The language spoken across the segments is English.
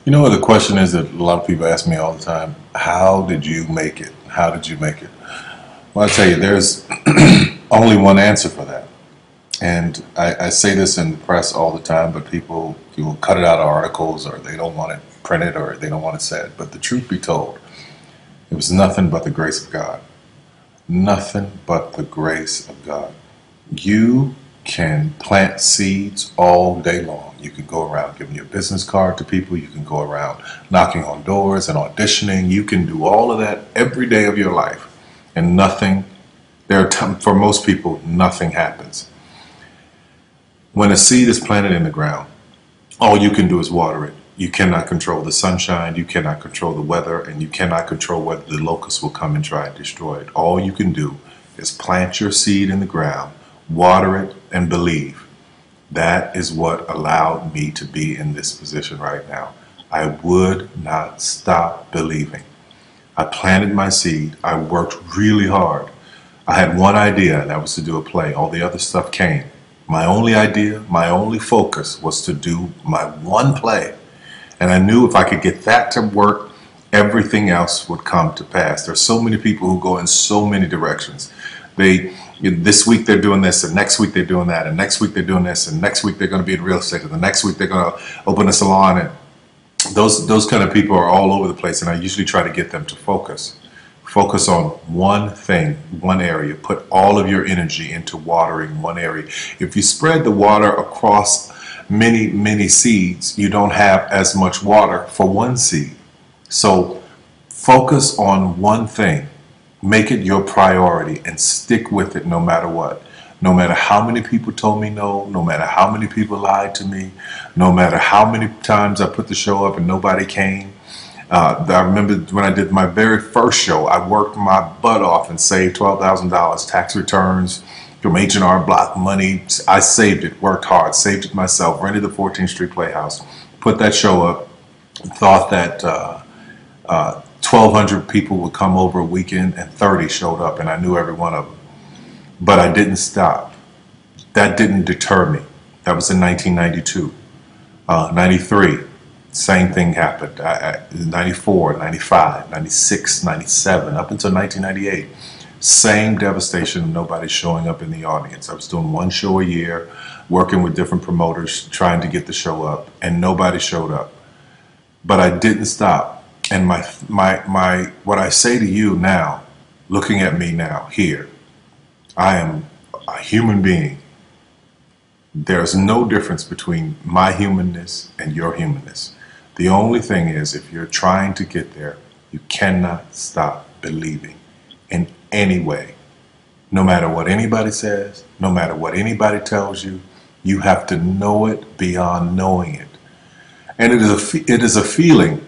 You know what the question is that a lot of people ask me all the time? How did you make it? How did you make it? Well, I tell you, there's only one answer for that. And I say this in the press all the time, but people cut it out of articles or they don't want it printed or they don't want it said. But the truth be told, it was nothing but the grace of God. Nothing but the grace of God. You can plant seeds all day long. You can go around giving your business card to people. You can go around knocking on doors and auditioning. You can do all of that every day of your life. And nothing, for most people, nothing happens. When a seed is planted in the ground, all you can do is water it. You cannot control the sunshine, you cannot control the weather, and you cannot control whether the locusts will come and try and destroy it. All you can do is plant your seed in the ground, water it, and believe. That is what allowed me to be in this position right now. I would not stop believing. I planted my seed. I worked really hard. I had one idea, and that was to do a play. All the other stuff came. My only idea, my only focus was to do my one play. And I knew if I could get that to work, everything else would come to pass. There's so many people who go in so many directions. This week they're doing this, and next week they're doing that, and next week they're doing this, and next week they're going to be in real estate, and the next week they're going to open a salon. And those kind of people are all over the place, and I usually try to get them to focus. Focus on one thing, one area. Put all of your energy into watering one area. If you spread the water across many, many seeds, you don't have as much water for one seed. So focus on one thing. Make it your priority and stick with it no matter what. No matter how many people told me no, no matter how many people lied to me, no matter how many times I put the show up and nobody came. I remember when I did my very first show, I worked my butt off and saved $12,000 tax returns from H&R Block money. I saved it, worked hard, saved it myself, rented the 14th Street Playhouse, put that show up, thought that 1,200 people would come over a weekend, and 30 showed up, and I knew every one of them. But I didn't stop. That didn't deter me. That was in 1992. 93. Same thing happened. 94, 95, 96, 97, up until 1998. Same devastation, nobody showing up in the audience. I was doing one show a year, working with different promoters, trying to get the show up, and nobody showed up. But I didn't stop. And what I say to you now, looking at me now, here, I am a human being. There's no difference between my humanness and your humanness. The only thing is, if you're trying to get there, you cannot stop believing in any way. No matter what anybody says, no matter what anybody tells you, you have to know it beyond knowing it. And it is a feeling.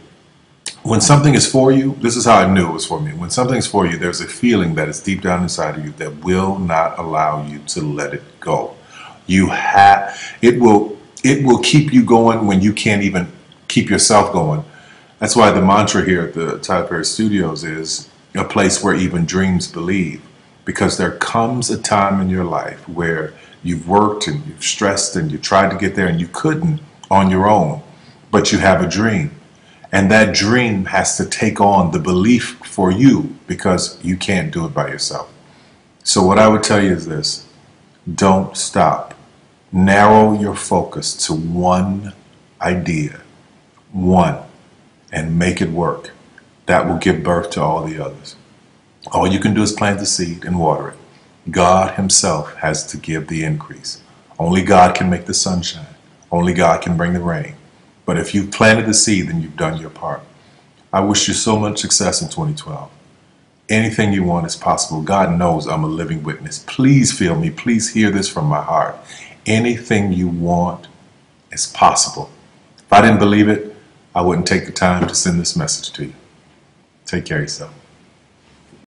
When something is for you, this is how I knew it was for me. When something's for you, there's a feeling that is deep down inside of you that will not allow you to let it go. It will keep you going when you can't even keep yourself going. That's why the mantra here at the Tyler Perry Studios is a place where even dreams believe. Because there comes a time in your life where you've worked and you've stressed and you tried to get there and you couldn't on your own, but you have a dream. And that dream has to take on the belief for you because you can't do it by yourself. So what I would tell you is this: don't stop. Narrow your focus to one idea, one, and make it work. That will give birth to all the others. All you can do is plant the seed and water it. God himself has to give the increase. Only God can make the sunshine. Only God can bring the rain. But if you've planted the seed, then you've done your part. I wish you so much success in 2012. Anything you want is possible. God knows I'm a living witness. Please feel me. Please hear this from my heart. Anything you want is possible. If I didn't believe it, I wouldn't take the time to send this message to you. Take care of yourself.